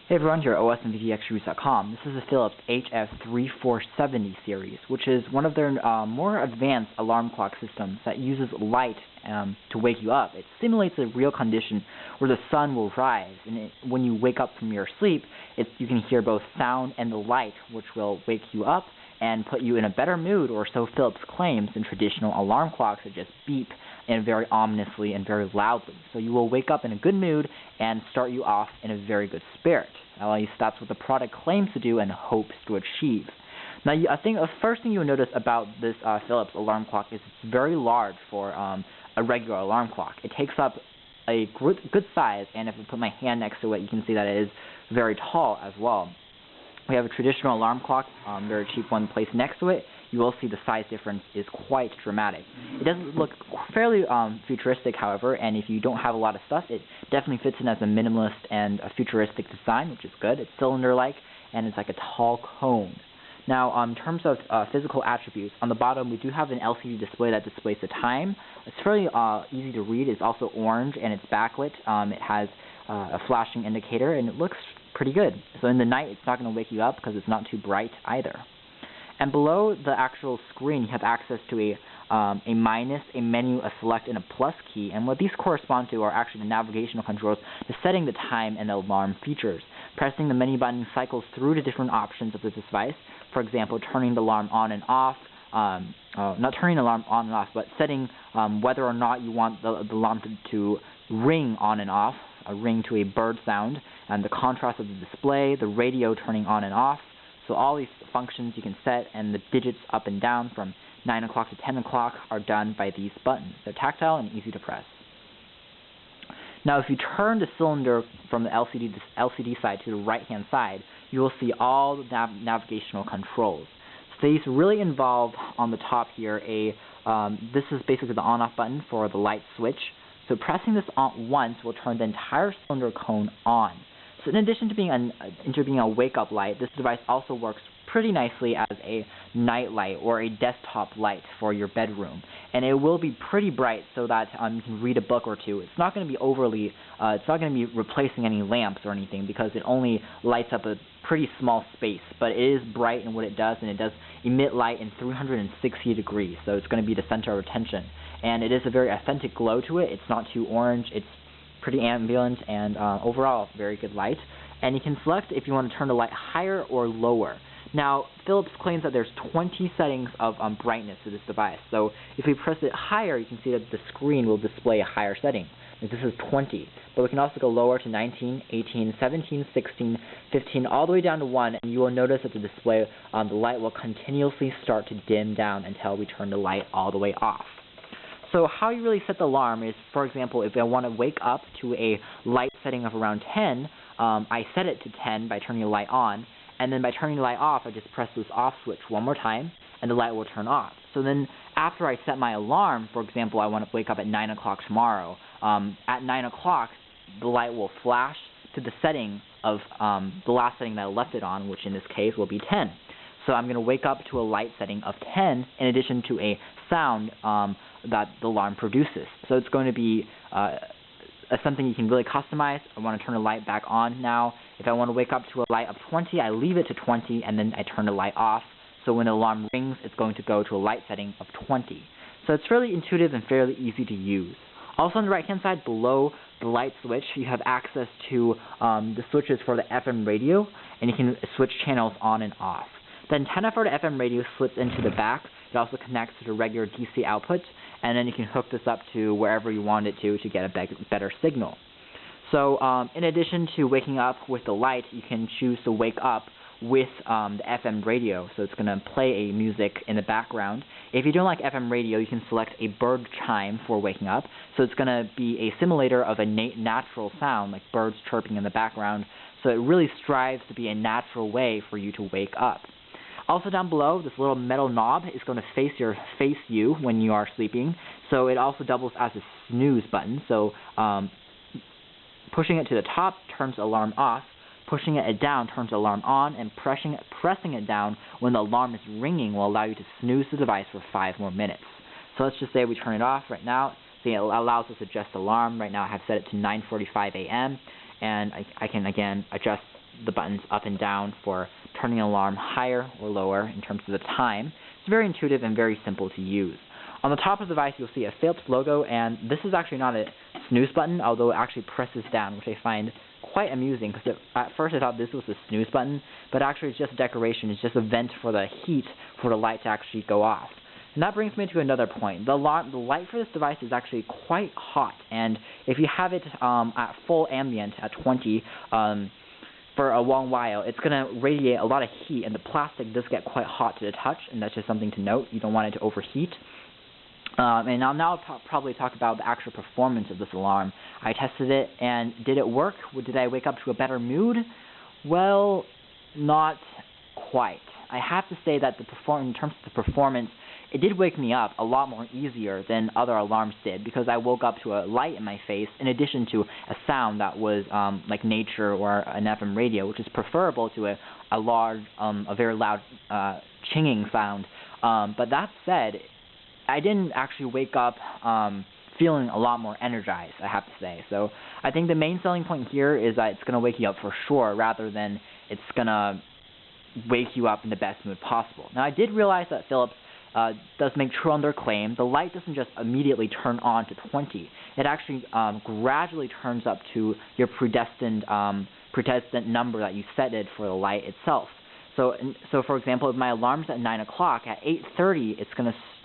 Hey everyone, here at osmvtxreviews.com. This is a Philips Hf3470 series, which is one of their more advanced alarm clock systems that uses light to wake you up. It simulates a real condition where the sun will rise, and when you wake up from your sleep, you can hear both sound and the light, which will wake you up and put you in a better mood, or so Philips claims, than traditional alarm clocks that just beep and very ominously and very loudly. So you will wake up in a good mood and start you off in a very good spirit. At least that's what the product claims to do and hopes to achieve. Now, I think the first thing you'll notice about this Philips alarm clock is it's very large for a regular alarm clock. It takes up a good size, and if I put my hand next to it, you can see that it is very tall as well. We have a traditional alarm clock, very cheap one placed next to it. You will see the size difference is quite dramatic. It does look fairly futuristic, however, and if you don't have a lot of stuff, it definitely fits in as a minimalist and a futuristic design, which is good. It's cylinder-like, and it's like a tall cone. Now, in terms of physical attributes, on the bottom we do have an LCD display that displays the time. It's fairly easy to read. It's also orange, and it's backlit. It has a flashing indicator, and it looks pretty good. So in the night, it's not going to wake you up because it's not too bright either. And below the actual screen, you have access to a minus, a menu, a select, and a plus key. And what these correspond to are actually the navigational controls to setting the time and the alarm features. Pressing the menu button cycles through the different options of the device. For example, turning the alarm on and off. Not turning the alarm on and off, but setting whether or not you want the alarm to ring on and off, a ring to a bird sound, and the contrast of the display, the radio turning on and off. So all these functions you can set, and the digits up and down from 9 o'clock to 10 o'clock are done by these buttons. They're tactile and easy to press. Now, if you turn the cylinder from the LCD side to the right-hand side, you will see all the navigational controls. So these really involve, on the top here, this is basically the on-off button for the light switch. So pressing this on once will turn the entire cylinder cone on. So in addition to being a wake-up light, this device also works pretty nicely as a night light or a desktop light for your bedroom. And it will be pretty bright so that you can read a book or two. It's not going to be overly, it's not going to be replacing any lamps or anything because it only lights up a pretty small space. But it is bright in what it does, and it does emit light in 360 degrees. So it's going to be the center of attention. And it is a very authentic glow to it. It's not too orange. It's pretty ambient, and overall very good light. And you can select if you want to turn the light higher or lower. Now, Philips claims that there's 20 settings of brightness to this device. So if we press it higher, you can see that the screen will display a higher setting. This is 20. But we can also go lower to 19, 18, 17, 16, 15, all the way down to 1, and you will notice that the display, the light will continuously start to dim down until we turn the light all the way off. So how you really set the alarm is, for example, if I want to wake up to a light setting of around 10, I set it to 10 by turning the light on, and then by turning the light off, I just press this off switch one more time, and the light will turn off. So then after I set my alarm, for example, I want to wake up at 9 o'clock tomorrow, at 9 o'clock, the light will flash to the setting of the last setting that I left it on, which in this case will be 10. So I'm going to wake up to a light setting of 10 in addition to a sound that the alarm produces. So it's going to be something you can really customize. I want to turn the light back on now. If I want to wake up to a light of 20, I leave it to 20, and then I turn the light off. So when the alarm rings, it's going to go to a light setting of 20. So it's fairly intuitive and fairly easy to use. Also on the right-hand side, below the light switch, you have access to the switches for the FM radio, and you can switch channels on and off. The antenna for the FM radio slips into the back. It also connects to the regular DC output, and then you can hook this up to wherever you want it to get a better signal. So in addition to waking up with the light, you can choose to wake up with the FM radio. So it's going to play a music in the background. If you don't like FM radio, you can select a bird chime for waking up. So it's going to be a simulator of a natural sound, like birds chirping in the background. So it really strives to be a natural way for you to wake up. Also down below, this little metal knob is going to face you when you are sleeping. So it also doubles as a snooze button. So pushing it to the top turns the alarm off. Pushing it down turns the alarm on, and pressing it down when the alarm is ringing will allow you to snooze the device for 5 more minutes. So let's just say we turn it off right now. So it allows us to adjust the alarm. Right now I have set it to 9:45 a.m. and I can again adjust the buttons up and down for turning an alarm higher or lower in terms of the time. It's very intuitive and very simple to use. On the top of the device, you'll see a Philips logo, and this is actually not a snooze button, although it actually presses down, which I find quite amusing, because at first I thought this was a snooze button, but actually it's just decoration. It's just a vent for the heat for the light to actually go off. And that brings me to another point. The light for this device is actually quite hot, and if you have it at full ambient at 20 for a long while, it's going to radiate a lot of heat, and the plastic does get quite hot to the touch, and that's just something to note. You don't want it to overheat. And I'll now probably talk about the actual performance of this alarm. I tested it, and did it work? Did I wake up to a better mood? Well, not quite. I have to say that in terms of the performance, it did wake me up a lot more easier than other alarms did, because I woke up to a light in my face in addition to a sound that was like nature or an FM radio, which is preferable to a very loud chinging sound. But that said, I didn't actually wake up feeling a lot more energized, I have to say. So I think the main selling point here is that it's going to wake you up for sure, rather than it's going to wake you up in the best mood possible. Now, I did realize that Philips does make true on their claim. The light doesn't just immediately turn on to 20. It actually gradually turns up to your predestined number that you set it for the light itself. So for example, if my alarm's at 9 o'clock, at 8:30,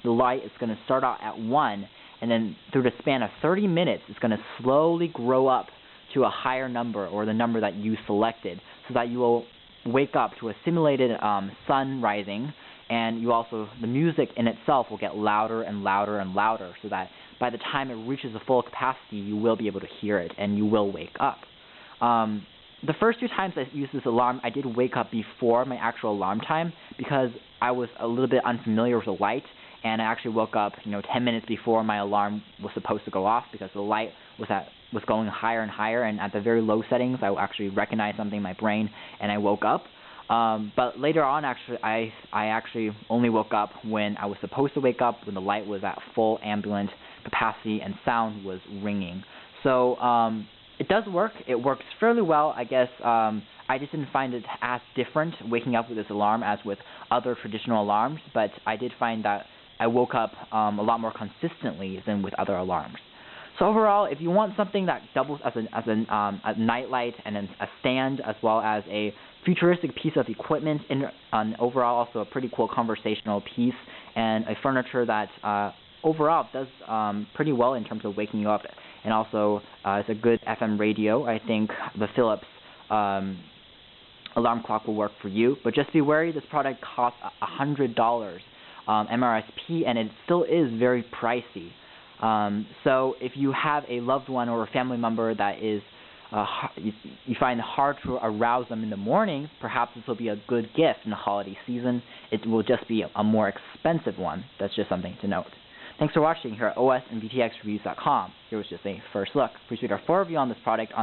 the light is going to start out at 1, and then through the span of 30 minutes, it's going to slowly grow up to a higher number, or the number that you selected, so that you will wake up to a simulated sun rising, and the music in itself will get louder and louder and louder, so that by the time it reaches the full capacity, you will be able to hear it, and you will wake up. The first 2 times I used this alarm, I did wake up before my actual alarm time, because I was a little bit unfamiliar with the light, and I actually woke up 10 minutes before my alarm was supposed to go off, because the light was going higher and higher, and at the very low settings, I actually recognized something in my brain, and I woke up. But later on, I actually only woke up when I was supposed to wake up, when the light was at full ambient capacity and sound was ringing. So it does work. It works fairly well. I guess I just didn't find it as different waking up with this alarm as with other traditional alarms, but I did find that I woke up a lot more consistently than with other alarms. So overall, if you want something that doubles as a nightlight and a stand, as well as a futuristic piece of equipment, and overall also a pretty cool conversational piece, and a furniture that overall does pretty well in terms of waking you up, and also it's a good FM radio, I think the Philips alarm clock will work for you. But just be wary, this product costs $100 MRSP, and it still is very pricey. So if you have a loved one or a family member that is you find it hard to arouse them in the morning, perhaps this will be a good gift in the holiday season. It will just be a more expensive one. That's just something to note. Thanks for watching here at OS and VTXreviews.com. Here was just a first look. Please read our full review on this product on